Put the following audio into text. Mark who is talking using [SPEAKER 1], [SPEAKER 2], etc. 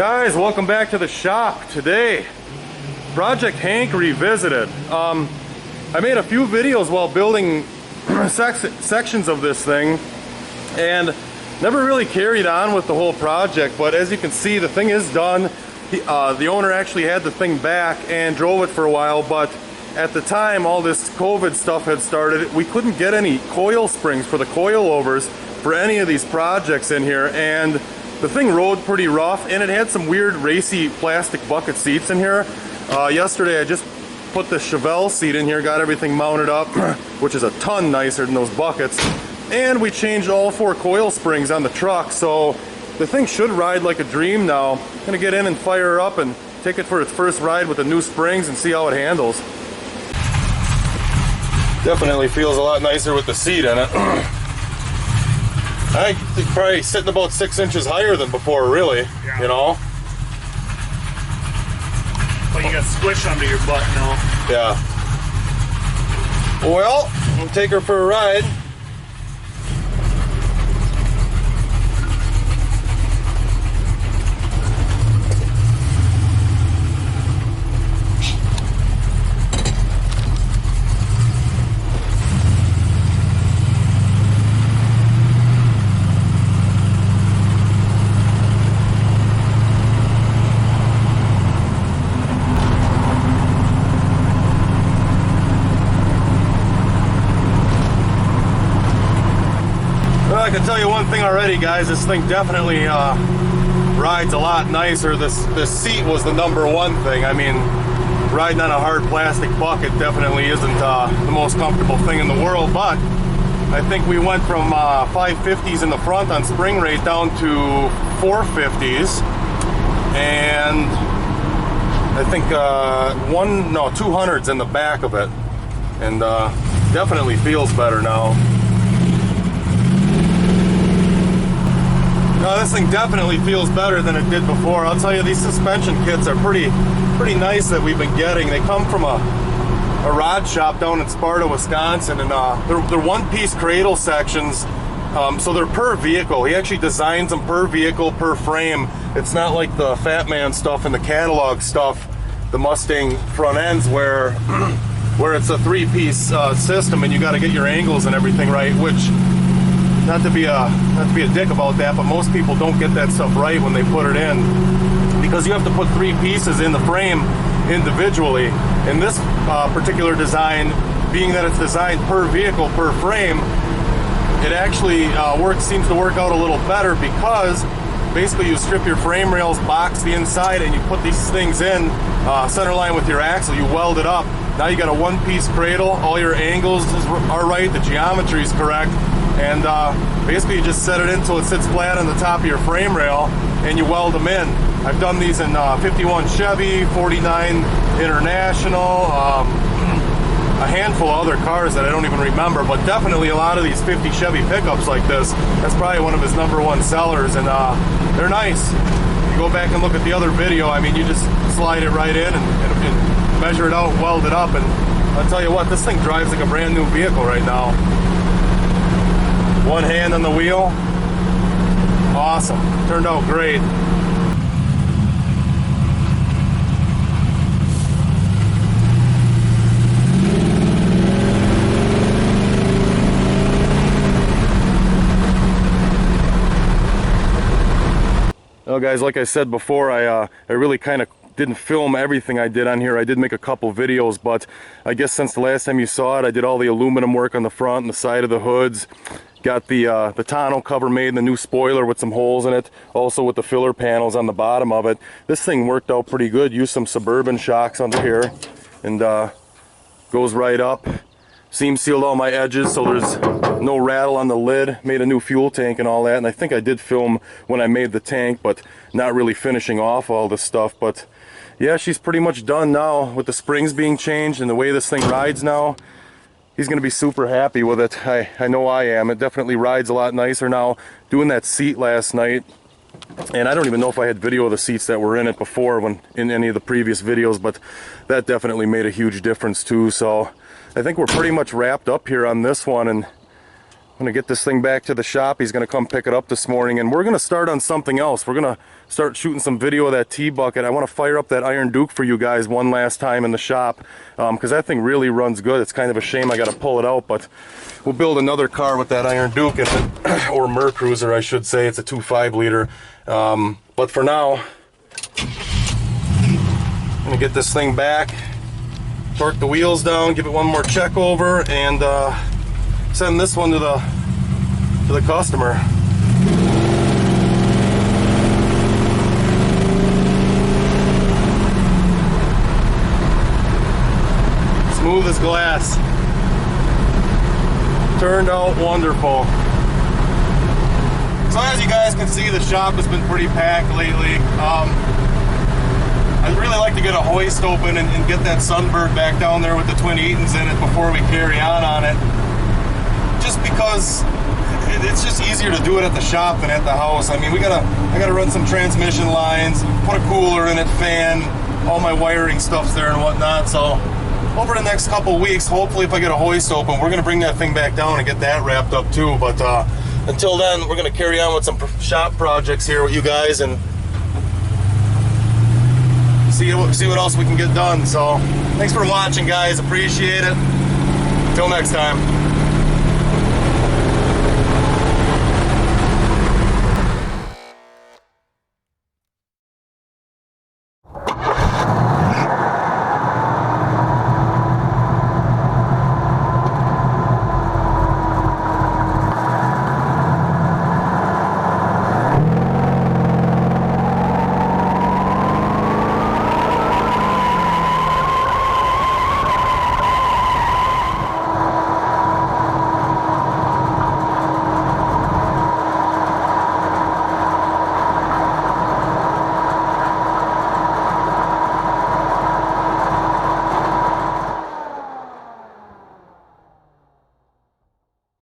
[SPEAKER 1] Guys, welcome back to the shop. Today, Project Hank Revisited. I made a few videos while building sections of this thing and never really carried on with the whole project, but as you can see, the thing is done. The owner actually had the thing back and drove it for a while, but at the time all this COVID stuff had started, we couldn't get any coil springs for the coilovers for any of these projects in here, and the thing rode pretty rough, and it had some weird racy plastic bucket seats in here. Yesterday I just put the Chevelle seat in here, got everything mounted up, which is a ton nicer than those buckets, and we changed all 4 coil springs on the truck, so the thing should ride like a dream now. I'm gonna get in and fire her up and take it for its first ride with the new springs and see how it handles. Definitely feels a lot nicer with the seat in it. I think probably sitting about 6 inches higher than before, really, yeah. You know?
[SPEAKER 2] But you got squish under your butt now.
[SPEAKER 1] Yeah. Well, we'll take her for a ride. I can tell you one thing already, guys. This thing definitely rides a lot nicer. This seat was the #1 thing. I mean, riding on a hard plastic bucket definitely isn't the most comfortable thing in the world, but I think we went from 550s in the front on spring rate down to 450s, and I think 200s in the back of it, and definitely feels better now. No, this thing definitely feels better than it did before. I'll tell you, these suspension kits are pretty nice that we've been getting. They come from a rod shop down in Sparta, Wisconsin, and they're one-piece cradle sections, so they're per vehicle. He actually designs them per vehicle, per frame. It's not like the Fat Man stuff and the catalog stuff, the Mustang front ends, where it's a 3-piece system and you got to get your angles and everything right, which, not to be a dick about that, but most people don't get that stuff right when they put it in, because you have to put 3 pieces in the frame individually. In this particular design, being that it's designed per vehicle, per frame, it actually seems to work out a little better, because basically you strip your frame rails, box the inside, and you put these things in center line with your axle. You weld it up. Now you got a one-piece cradle. All your angles are right. The geometry is correct. And basically you just set it in until it sits flat on the top of your frame rail, and you weld them in. I've done these in 51 Chevy, 49 International, a handful of other cars that I don't even remember, but definitely a lot of these 50 Chevy pickups like this. That's probably one of his #1 sellers, and they're nice. You go back and look at the other video, I mean, you just slide it right in and measure it out, weld it up, and I'll tell you what, this thing drives like a brand new vehicle right now. One hand on the wheel. Awesome. Turned out great. Well, guys, like I said before, I really kind of didn't film everything I did on here. I did make a couple videos, but I guess since the last time you saw it, I did all the aluminum work on the front and the side of the hoods. Got the tonneau cover made, the new spoiler with some holes in it, also with the filler panels on the bottom of it. This thing worked out pretty good. Used some Suburban shocks under here, and goes right up. Seam sealed all my edges so there's no rattle on the lid. Made a new fuel tank and all that, and I think I did film when I made the tank, but not really finishing off all this stuff. But yeah, she's pretty much done now with the springs being changed and the way this thing rides now. He's going to be super happy with it. I know I am. It definitely rides a lot nicer now. Doing that seat last night, and I don't even know if I had video of the seats that were in it before in any of the previous videos, but that definitely made a huge difference too. So I think we're pretty much wrapped up here on this one, and gonna get this thing back to the shop. He's gonna come pick it up this morning, and we're gonna start on something else. We're gonna start shooting some video of that T-bucket. I want to fire up that Iron Duke for you guys one last time in the shop, because that thing really runs good. It's kind of a shame I gotta pull it out, but we'll build another car with that Iron Duke, or Mercruiser I should say. It's a 2.5 liter. But for now, I'm gonna get this thing back, torque the wheels down, give it one more check over, and send this one to the customer. Smooth as glass. Turned out wonderful. So as you guys can see, the shop has been pretty packed lately. I'd really like to get a hoist open and get that Sunbird back down there with the twin Eatons in it before we carry on it. Just because it's just easier to do it at the shop than at the house. I mean, I gotta run some transmission lines, put a cooler in it, fan, all my wiring stuff's there and whatnot. So over the next couple weeks, hopefully if I get a hoist open, we're gonna bring that thing back down and get that wrapped up too. But until then, we're gonna carry on with some shop projects here with you guys and see what else we can get done. So thanks for watching, guys. Appreciate it. Until next time.